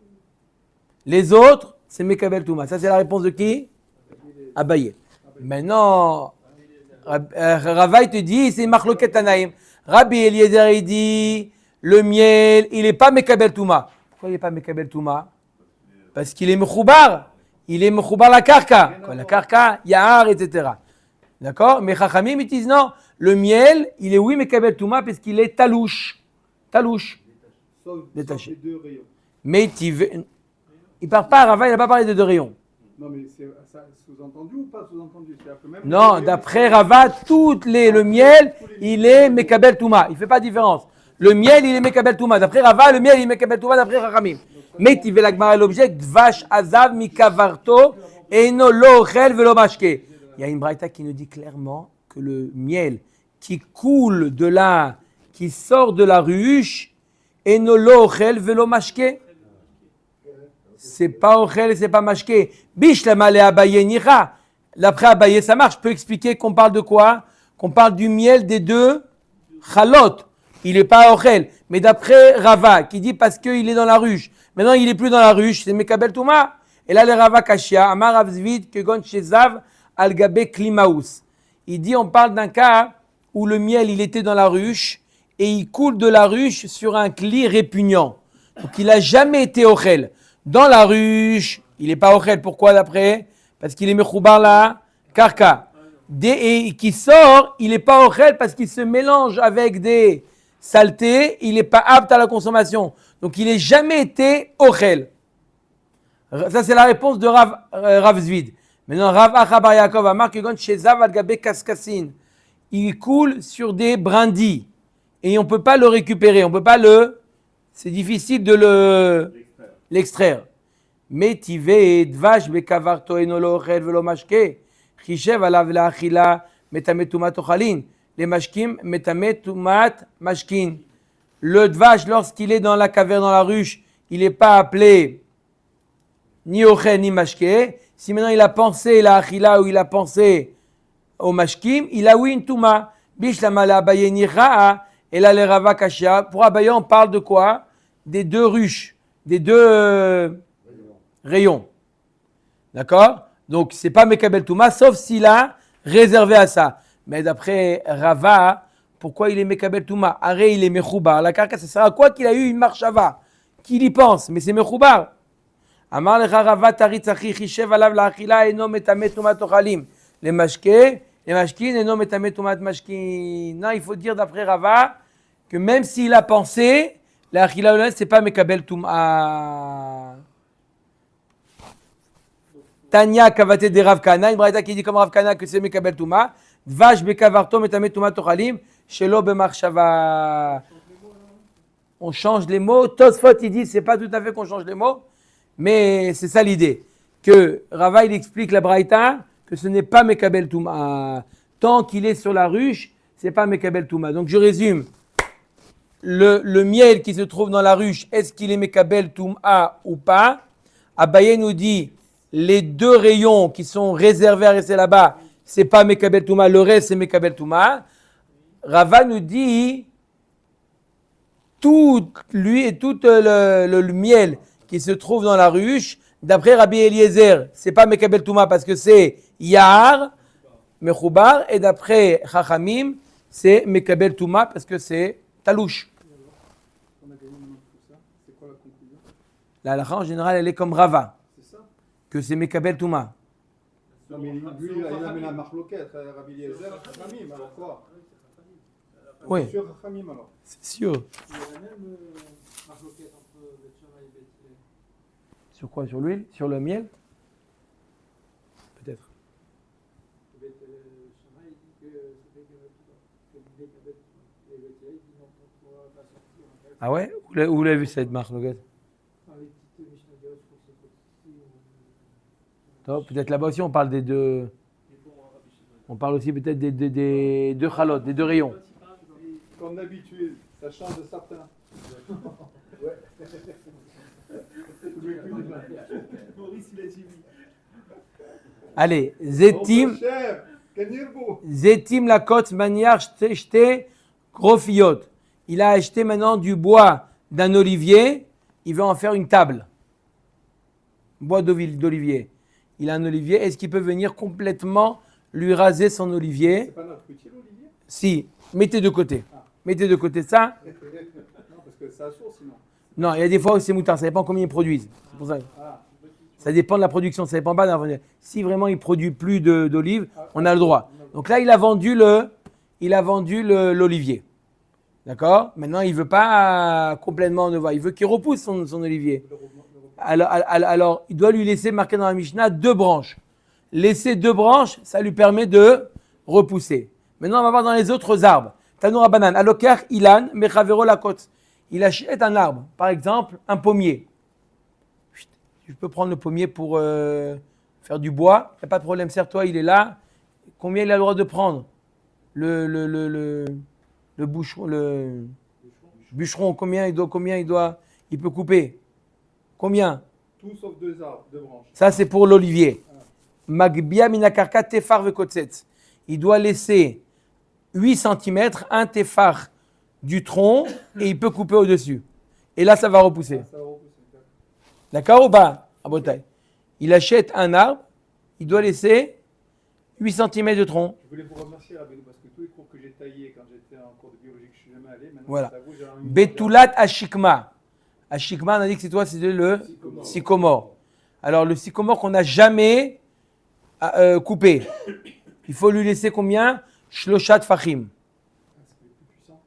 Speaker 1: Les autres, c'est Mekabel Touma. Ça, c'est la réponse de qui? Abaye. Maintenant, Ravaï te dit, c'est Machloket Tanaïm. Rabbi Eliezer, il dit, le miel, il n'est pas Mekabel Touma. Pourquoi il n'est pas Mekabel Touma? Parce qu'il est Mechoubar. Il est Mechoubar la karka. La karka, Yahar, etc. D'accord? Mais Chachamim, ils disent non. Le miel, il est oui Mekabel Touma parce qu'il est talouche. Talouche.
Speaker 2: Sauf
Speaker 1: Détaché.
Speaker 2: les deux rayons.
Speaker 1: Mais il ne parle pas, Ravaï, il n'a pas parlé de deux rayons.
Speaker 2: Non, mais c'est ça sous-entendu ou pas sous-entendu? C'est-à-dire que même
Speaker 1: Non,
Speaker 2: les
Speaker 1: d'après
Speaker 2: rayons,
Speaker 1: Rava, le miel, il est Mekabel Touma. Il ne fait pas de différence. Le miel, il est Mekabel Touma. D'après Rava, le miel, il est Mekabel Touma. D'après Chachamim. Mais tu veux l'agmara l'objet, Dvash Azav Mikavarto, Eno Lo Ochel Velo Mashke. Il y a une braïta qui nous dit clairement que le miel qui coule de là, qui sort de la ruche, Eno Lo Ochel Velo Mashke. C'est pas Ochel et c'est pas Mashke. Bishlama le Abaye Nicha. L'après Abaye, ça marche. Je peux expliquer qu'on parle de quoi? Qu'on parle du miel des deux Chalot. Il n'est pas Ochel. Mais d'après Rava, qui dit parce qu'il est dans la ruche. Maintenant, il n'est plus dans la ruche. C'est Mekabel Touma. Et là, le Rava Kashia, Amar Avzvid, Kegon Shezav, Al-Gabe Klimaus. Il dit, on parle d'un cas où le miel, il était dans la ruche et il coule de la ruche sur un cli répugnant. Donc, il n'a jamais été Ochel. Dans la ruche, il n'est pas Ochel. Pourquoi d'après? Parce qu'il est Mechoubar la Karka. Et qui sort, il n'est pas Ochel parce qu'il se mélange avec des saletés. Il n'est pas apte à la consommation. Donc, il n'a jamais été Ochel. Ça, c'est la réponse de Rav Zvid. Maintenant, Rav Achabar Yaakov a marqué chez Zav al-Gabe Kaskasin. Il coule sur des brindilles. Et on ne peut pas le récupérer. On peut pas c'est difficile de l'extraire. Metive dvash bekavarto enolo ochel velo mashke. Chishev alav laachila metamet tumat ochalin. Les mashkim metamet tumat mashkin. Le dvash, lorsqu'il est dans la caverne, dans la ruche, il n'est pas appelé ni ochel ni mashke. Si maintenant il a pensé la achila ou il a pensé au mashkim, il a oui une touma. Bishlama la abaye nicha et là le Rava Kashia. Pour Abaye, on parle de quoi? Des deux ruches, des deux rayons. D'accord? Donc, ce n'est pas Mekabel Touma, sauf s'il a réservé à ça. Mais d'après Rava, pourquoi il est Mekabel Touma? Aré, il est Mechoubar. La carcasse, ça sert à quoi qu'il a eu une marchava? Qu'il y pense, mais c'est Mechoubar. Amar lecha Rava taritzachi chishev alav la'achila eno metamet tumat ochalim. Les mashkin eno metamet tumat mashkin. Non, il faut dire d'après Rava que même s'il a pensé, la achila c'est pas Mekabel Touma. Tanya kavate de Rav Kana, une braïta qui dit comme Rav Kana que c'est Mekabel Touma. Dvash bekavarto metamet tumat ochalim shelo bemarshava. On change les mots. Tosfot il dit c'est pas tout à fait qu'on change les mots, mais c'est ça l'idée. Que Rava il explique la braïta que ce n'est pas Mekabel Touma. Tant qu'il est sur la ruche, c'est pas Mekabel Touma. Donc je résume. Le miel qui se trouve dans la ruche, est-ce qu'il est Mekabel Touma ou pas? Abaye nous dit les deux rayons qui sont réservés à rester là-bas, c'est pas Mekabel Touma, le reste c'est Mekabel Touma. Rava nous dit tout le miel qui se trouve dans la ruche, d'après Rabbi Eliezer, c'est pas Mekabel Touma parce que c'est Yahar, Mechoubar, et d'après Chachamim, c'est Mekabel Touma parce que c'est Talouche.
Speaker 2: On a gagné maintenant tout ça. C'est quoi la conclusion?
Speaker 1: La halakha en général, elle est comme Rava,
Speaker 2: C'est ça?
Speaker 1: que c'est Mekabel Touma.
Speaker 2: Non, mais lui, il a mis la marloquette, Rabbi Eliezer, Chachamim, alors quoi?
Speaker 1: Oui,
Speaker 2: Sur Chachamim, alors.
Speaker 1: c'est sûr.
Speaker 4: Il y a la même marloquette entre le Tchama et Bethléem.
Speaker 1: Sur quoi? Sur l'huile? Sur le miel? Ah ouais? Où vous l'avez vu cette marque, Logan? Peut-être là-bas aussi, on parle des deux. On parle aussi peut-être des deux chalotes, des deux rayons.
Speaker 2: Comme d'habitude, ça change de certains.
Speaker 3: Maurice, il a dit oui.
Speaker 1: Allez,
Speaker 2: Oh,
Speaker 1: Zetim.
Speaker 2: mon cher, Kenirbo.
Speaker 1: Zetim la côte manière jeté gros fillot. Il a acheté maintenant du bois d'un olivier. Il veut en faire une table. Bois d'olivier. Il a un olivier. Est-ce qu'il peut venir complètement lui raser son olivier?
Speaker 2: C'est pas notre fruitier, l'olivier?
Speaker 1: Si. Mettez de côté. Mettez de côté ça.
Speaker 2: Non, parce que ça sourd sinon.
Speaker 1: Non, il y a des fois où c'est moutard. Ça dépend combien ils produisent. C'est pour ça.
Speaker 2: Ah,
Speaker 1: Ça dépend de la production. Ça dépend pas de la... Si vraiment il produit plus d'olives, on a le droit. Donc là, il a vendu l'olivier. D'accord? Maintenant, il veut pas complètement ne il veut qu'il repousse son olivier. Alors, il doit lui laisser marquer dans la Mishnah 2 branches. Laisser 2 branches, ça lui permet de repousser. Maintenant, on va voir dans les autres arbres. Tanoura banane, alokar ilan, mechavero lakot. Il achète un arbre, par exemple, un pommier. Je peux prendre le pommier pour faire du bois. Il n'y a pas de problème, serre-toi, il est là. Combien il a le droit de prendre? Le bûcheron, combien il peut couper? Combien?
Speaker 2: tout sauf 2 arbres, 2 branches.
Speaker 1: Ça, c'est pour l'olivier. Magbia minakarka tefar vekotzetz. Il doit laisser 8 cm, un tefar du tronc, et il peut couper au-dessus. Et là, ça va repousser.
Speaker 2: Ça va repousser.
Speaker 1: D'accord ou pas? À Botaï. Il achète un arbre, il doit laisser 8 cm de tronc.
Speaker 2: Je voulais vous remercier, Rabbeinu, parce que tous les cours que j'ai taillés quand j'étais en cours de biologie, que je suis jamais allé, maintenant,
Speaker 1: Voilà.
Speaker 2: je t'avoue, j'ai un-
Speaker 1: Betulat ashikma. Ashikma, on a dit que c'est toi, c'est le sycomore. Alors, le sycomore qu'on n'a jamais coupé, il faut lui laisser combien? Shloshat fachim.
Speaker 2: C'est le plus puissant.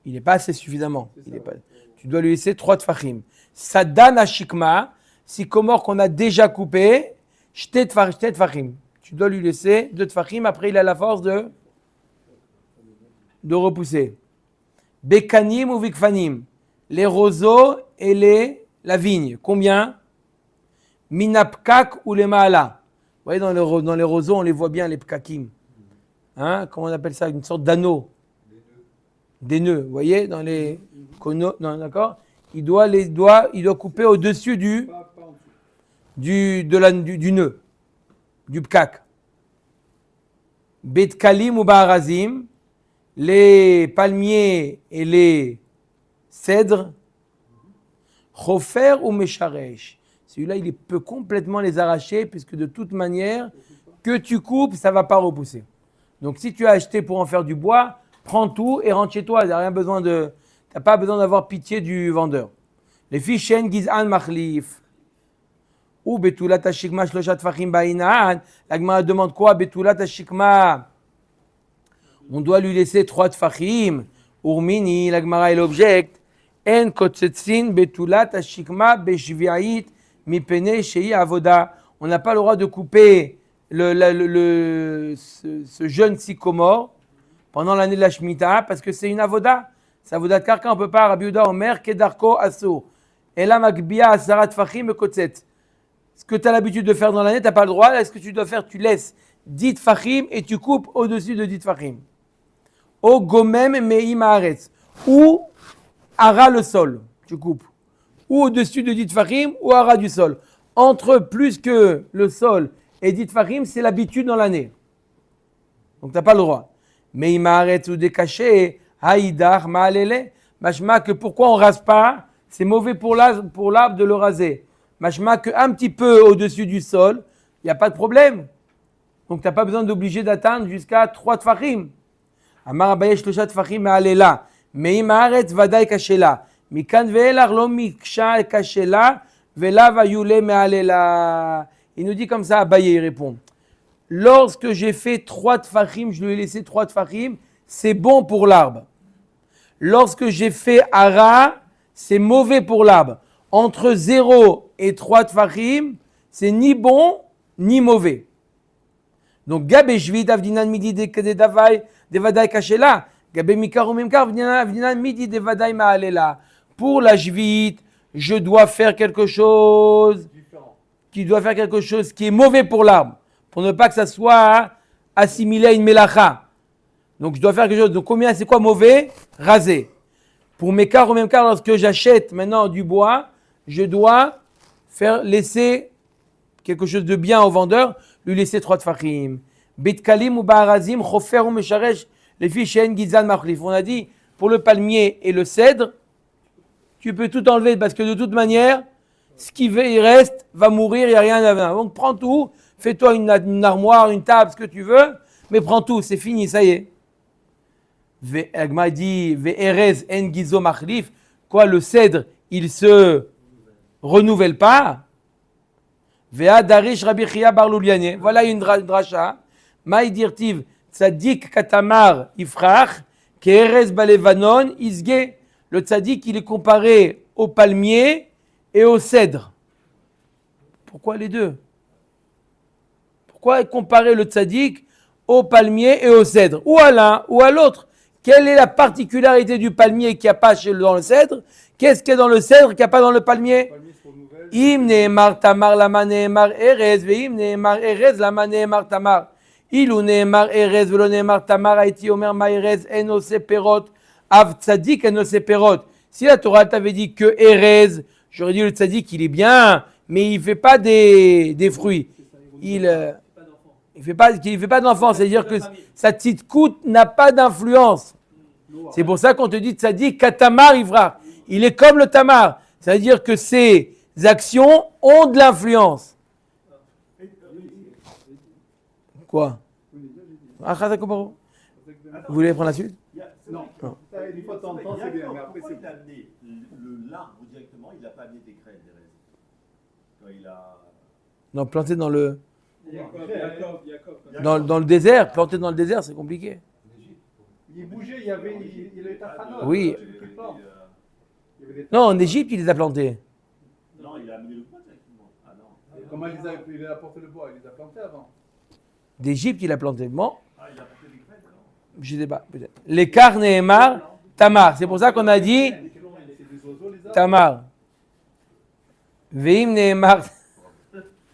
Speaker 1: Il n'est pas assez suffisamment.
Speaker 2: C'est
Speaker 1: Il
Speaker 2: ça,
Speaker 1: est pas...
Speaker 2: ouais.
Speaker 1: Tu dois lui laisser 3 tfachim. Sadan ashikma, sycomore qu'on a déjà coupé, shtet tfachim. Tu dois lui laisser 2 tfachim, après il a la force de repousser. Bekanim ou vikfanim, les roseaux et la vigne. Combien? Minapkak ou les maala. Vous voyez, dans les roseaux, on les voit bien, les pkakim. Hein? Comment on appelle ça? Une sorte d'anneau. Des nœuds. Vous voyez, dans les cono... Non, d'accord? Il doit couper au-dessus du
Speaker 2: Pas en dessous.
Speaker 1: du nœud, du pkak. Betkalim ou baharazim, les palmiers et les cèdres. Chofer ou mesharesh. Celui-là, il peut complètement les arracher, puisque de toute manière, que tu coupes, ça ne va pas repousser. Donc si tu as acheté pour en faire du bois, prends tout et rentre chez toi. Tu n'as pas besoin d'avoir pitié du vendeur. Les fiches shen gizan machlif. Ou betulat hashikma shloshat fachim ba'inan. La Gemara demande quoi? Betulat hashikma. On doit lui laisser 3 tfachim. Urmini, la Gemara elle objecte. En kotzetzin betulat hashikma beshvi'ait mipene shei avoda. On n'a pas le droit de couper ce jeune sycomore pendant l'année de la Shemitah parce que c'est une avoda. C'est avoda de karka, on ne peut pas. Rabbi Yehuda Omer kedarko aso. Et là, magbia asarat fachim et kotzet. Ce que tu as l'habitude de faire dans l'année, tu n'as pas le droit. Là, ce que tu dois faire, tu laisses 10 fachim et tu coupes au-dessus de 10 fachim. O gomem meim haaretz. Ou ara le sol, tu coupes. Ou au-dessus de 10 fachim ou ara du sol. Entre plus que le sol et 10 fachim, c'est l'habitude dans l'année. Donc tu n'as pas le droit. Meim haaretz ou décaché, haïdar ma'alele. Machma que pourquoi on ne rase pas? C'est mauvais pour l'arbre de le raser. Machma qu'un petit peu au-dessus du sol, il n'y a pas de problème. Donc tu n'as pas besoin d'obliger d'atteindre jusqu'à 3 tfachim. Amar Abaye shlosha tfachim ma'alela. Meim haaretz vadaï kashela. Mikan ve'elar lo miksha kashela ve'la vayule ma'alela. Il nous dit comme ça, Abaye, il répond. Lorsque j'ai fait 3 tfachim, je lui ai laissé 3 tfachim, c'est bon pour l'arbre. Lorsque j'ai fait ara, c'est mauvais pour l'arbre. Entre 0 et 3 tfachim, c'est ni bon ni mauvais. Donc, Gab et Shvit, Avdinan Midi, Devadai Kashela, Gabé Mikar ou Memkar, Vdinan Midi de Vadaï Ma'alela. Pour la Jvit, je dois faire quelque chose qui est mauvais pour l'arbre, pour ne pas que ça soit assimilé à une melacha. Donc je dois faire quelque chose. Donc combien, c'est quoi mauvais? Raser. Pour Mekar ou Memkar, lorsque j'achète maintenant du bois, je dois laisser quelque chose de bien au vendeur, lui laisser 3 tfachim. Betkalim ou Baharazim, Chofer ou Mesharesh, les filles Shen Gizan Machlif. On a dit, pour le palmier et le cèdre, tu peux tout enlever parce que de toute manière, ce qui reste va mourir, il n'y a rien à faire. Donc prends tout, fais-toi une armoire, une table, ce que tu veux, mais prends tout, c'est fini, ça y est. Agma dit, Ve'erez en gizo machlif, quoi, le cèdre, il se renouvelle pas. Ve'a darish Rabbi Chia bar Louliane. Voilà une dracha. Maï dirtiv, tzadik katamar ifrach, ke'erez balevanon isge. Le tzadik, il est comparé au palmier et au cèdre. Pourquoi les deux? Pourquoi comparer le tzadik au palmier et au cèdre? Ou à l'un ou à l'autre. Quelle est la particularité du palmier qu'il n'y a pas dans le cèdre? Qu'est-ce qu'il y a dans le cèdre qu'il n'y a pas dans le palmier? Im ne'emar tamar lama ne'emar erez ve'im ne'emar erez lama ne'emar tamar. Ilu ne'emar erez velo ne'emar tamar haiti omer ma erez eno seperot av tzadik eno seperot. Si la Torah t'avait dit que erez, j'aurais dit le tzadik il est bien, mais il ne fait pas des fruits. Il fait pas d'enfant, c'est-à-dire que sa petite coûte n'a pas d'influence. C'est pour ça qu'on te dit tzadik katamar ivra. Il est comme le tamar, c'est-à-dire que ses actions ont de l'influence. Quoi? Vous voulez prendre la suite?
Speaker 2: Non. Une fois de temps en temps, c'est bien, mais après
Speaker 3: Pourquoi
Speaker 2: c'est
Speaker 3: il a amené l'arbre directement, il n'a pas amené des graines d'érez? Quand il a...
Speaker 1: Non, planter dans le
Speaker 5: Jacob.
Speaker 1: dans le désert, planter dans le désert, c'est compliqué.
Speaker 2: il bougeait, il était à Hanoï.
Speaker 1: Oui.
Speaker 2: Il y avait des
Speaker 1: Non, en Égypte, il les a plantés.
Speaker 3: Non, il a amené le bois directement. Ah non.
Speaker 2: Comment il a apporté le bois? Il les a plantés avant.
Speaker 1: D'Égypte, il a planté. Bon,
Speaker 3: Ah, il a apporté des graines alors?
Speaker 1: je sais pas, peut-être. Les carnes et Emar, Tamar. C'est pour ça qu'on a dit
Speaker 2: C'est des oiseaux, les arbres.
Speaker 1: Tamar. Veim Neemar.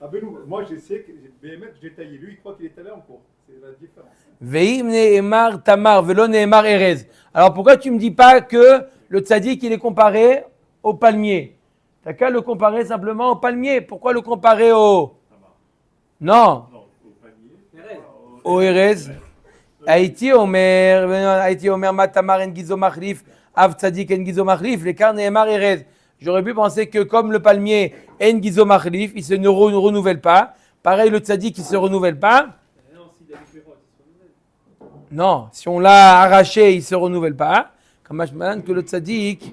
Speaker 2: Ah ben nous, moi je sais que BMF, j'ai taillé. Lui, il croit qu'il est allé en cours. C'est la différence.
Speaker 1: Veim Neemar Tamar. Velo Neemar Erez. Alors pourquoi tu me dis pas que le tzaddik, il est comparé au palmier? T'as qu'à le comparer simplement au palmier. Pourquoi le comparer au... Non.
Speaker 3: Non, au panier.
Speaker 1: Au Erez. Haïti Omer Matamar en Gizo Machlif. Av Tzadik en Gizo Machlif. Les carnes Neemar Erez. J'aurais pu penser que comme le palmier en Gizo Machlif, il ne se renouvelle pas. Pareil, le tzaddik, il ne se renouvelle pas.
Speaker 5: Non, s'il a des pérotes, il se renouvelle.
Speaker 1: Non, si on l'a arraché, il ne se renouvelle pas. Comme Hashmalan, que le tzaddik,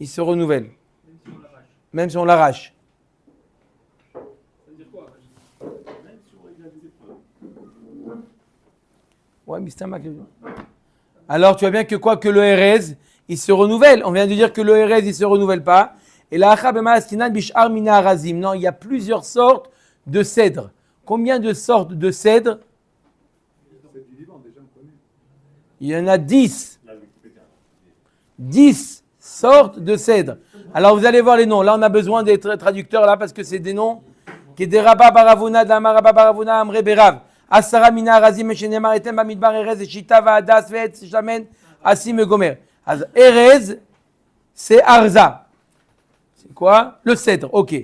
Speaker 1: il se renouvelle.
Speaker 5: Même si on l'arrache.
Speaker 1: Même si on l'arrache.
Speaker 5: Ça veut dire quoi?
Speaker 3: Même si on regarde des épreuves.
Speaker 1: Ouais, mais c'est un mac. Alors, tu vois bien que quoi? Que le Erez, il se renouvelle. On vient de dire que le Erez, il ne se renouvelle pas. Et la Achabema Askinan Bishar Mina Arazim. Non, il y a plusieurs sortes de cèdres. Combien de sortes de cèdres?
Speaker 2: C'est du Liban, déjà, on connaît.
Speaker 1: Il y en a 10.
Speaker 3: Là, Wikipédia.
Speaker 1: 10 sortes de cèdres. Alors, vous allez voir les noms. Là, on a besoin des traducteurs, là, parce que c'est des noms. Kederaba Baravuna, Damaraba Baravuna, Amre Berav. Asara Mina Arazim, Meshenemar, Etem, Bamidbar, Erez, Shita, Vaadas, Veet, Shamen, Asim et Gomer. Erez, c'est Arza. C'est quoi? Le cèdre, ok.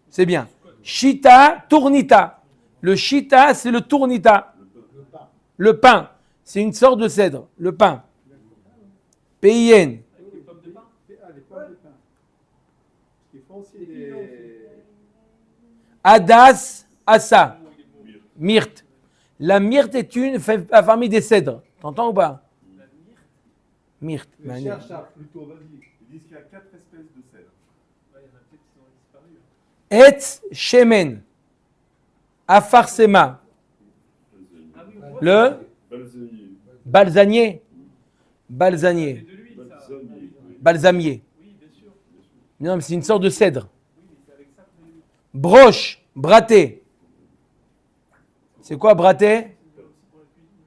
Speaker 1: C'est bien. Shita, Tournita. Le Shita, c'est le Tournita. Le pain. C'est une sorte de cèdre. Le pain. PIN.
Speaker 5: Avec les pommes de pain.
Speaker 2: Ah, les pommes de pain. Ils font aussi des...
Speaker 1: Adas, Assa. Myrte. La myrte est une famille des cèdres. T'entends ou pas? Myrte.
Speaker 2: Le chercha, plutôt, vas-y.
Speaker 3: Ils disent qu'il y a 4 espèces de cèdre.
Speaker 5: Ouais, il y en a peut-être qui ont disparu.
Speaker 1: Etz Shemen. Afarsema.
Speaker 5: Ah oui, on voit.
Speaker 1: Le
Speaker 6: Balsamier.
Speaker 1: balsanier.
Speaker 5: C'est
Speaker 1: Balsanier.
Speaker 5: de l'huile, ça.
Speaker 6: Balsamier.
Speaker 1: Balsamier.
Speaker 5: Oui, bien sûr.
Speaker 1: Non, mais c'est une sorte de cèdre.
Speaker 5: Oui, mais c'est avec ça qu'on fait l'huile.
Speaker 1: Broche. Braté. C'est quoi braté?
Speaker 5: C'est aussi pour la cuisine.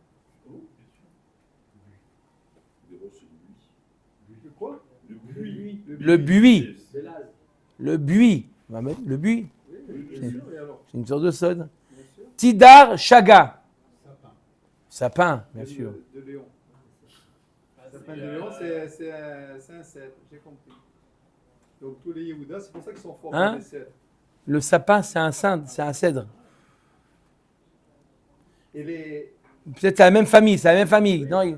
Speaker 1: Le buis.
Speaker 4: De l'âge.
Speaker 1: Le buis. On va mettre le buis.
Speaker 2: Bien sûr, et alors?
Speaker 1: C'est une sorte de sod.
Speaker 2: Bien sûr.
Speaker 1: Tidar Chaga. Sapin, bien sûr.
Speaker 2: De Léon. Sapin de Léon, c'est un cèdre, j'ai compris. Donc tous les Yehudas, c'est pour ça qu'ils sont forts
Speaker 1: Hein?
Speaker 2: dans les cèdres.
Speaker 1: Le sapin, c'est un cèdre.
Speaker 2: Et les...
Speaker 1: Peut-être c'est la même famille, c'est la même famille. Non,
Speaker 2: les-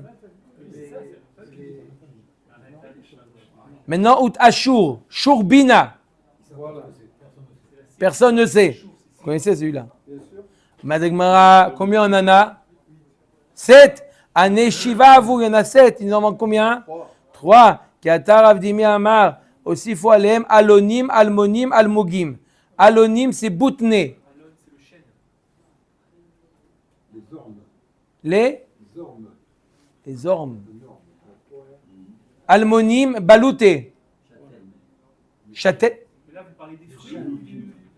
Speaker 1: maintenant, Out Ashur, Shurbina.
Speaker 2: Voilà,
Speaker 1: Personne ne sait. Vous connaissez celui-là?
Speaker 2: bien sûr.
Speaker 1: Madagmara, combien on en a? 7. Aneshiva, vous, il y en a 7. Il en manque combien? 3. Katar Avdimi Amar. Aussi, faut alem, alonim, almonim, almogim. Alonim, c'est boutné.
Speaker 5: Alon, c'est le chêne.
Speaker 7: Les ormes.
Speaker 1: Les
Speaker 7: Les ormes.
Speaker 1: Les ormes.
Speaker 7: Les ormes.
Speaker 1: Almonim, balouté. Châtaigne.
Speaker 5: Mais là, vous parlez des fruits.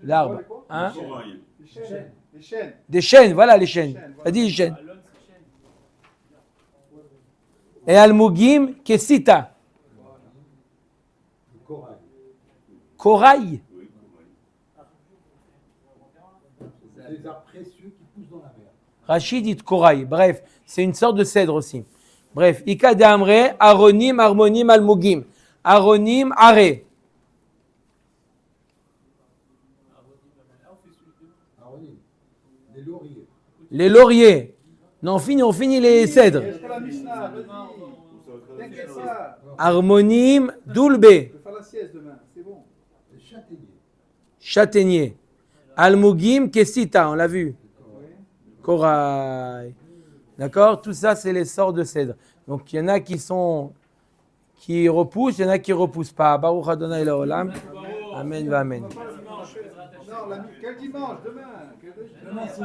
Speaker 1: L'arbre. Hein?
Speaker 6: Corail.
Speaker 2: Les chênes. Les chênes.
Speaker 1: Des chênes, voilà les chênes. Ça dit les chênes.
Speaker 5: Alon, c'est chêne.
Speaker 1: Et almogim, kesita.
Speaker 7: Le corail.
Speaker 1: Corail.
Speaker 6: Oui, corail.
Speaker 7: Des arbres précieux qui poussent dans la mer.
Speaker 1: Rachid dit corail. Bref, c'est une sorte de cèdre aussi. Bref, Ika de Amre, Aronim, Harmonim, Almogim. Aronim, Are.
Speaker 7: Aronim. Les lauriers.
Speaker 1: Les lauriers. Non, on finit les cèdres.
Speaker 2: Jusqu'à la Mishnah, vas-y. T'inquiète pas.
Speaker 1: Harmonim, Doulbe.
Speaker 2: Je vais faire la sieste demain, c'est bon.
Speaker 7: Les châtaigniers.
Speaker 1: Châtaignier. Almogim, Kesita, on l'a vu.
Speaker 2: Oui.
Speaker 1: Corail. D'accord? Tout ça, c'est les sorts de cèdre. Donc, il y en a qui repoussent, il y en a qui ne repoussent pas. Baruch Adonai Laolam. Amen, va amen.
Speaker 2: Non, quel dimanche? Demain. Demain, c'est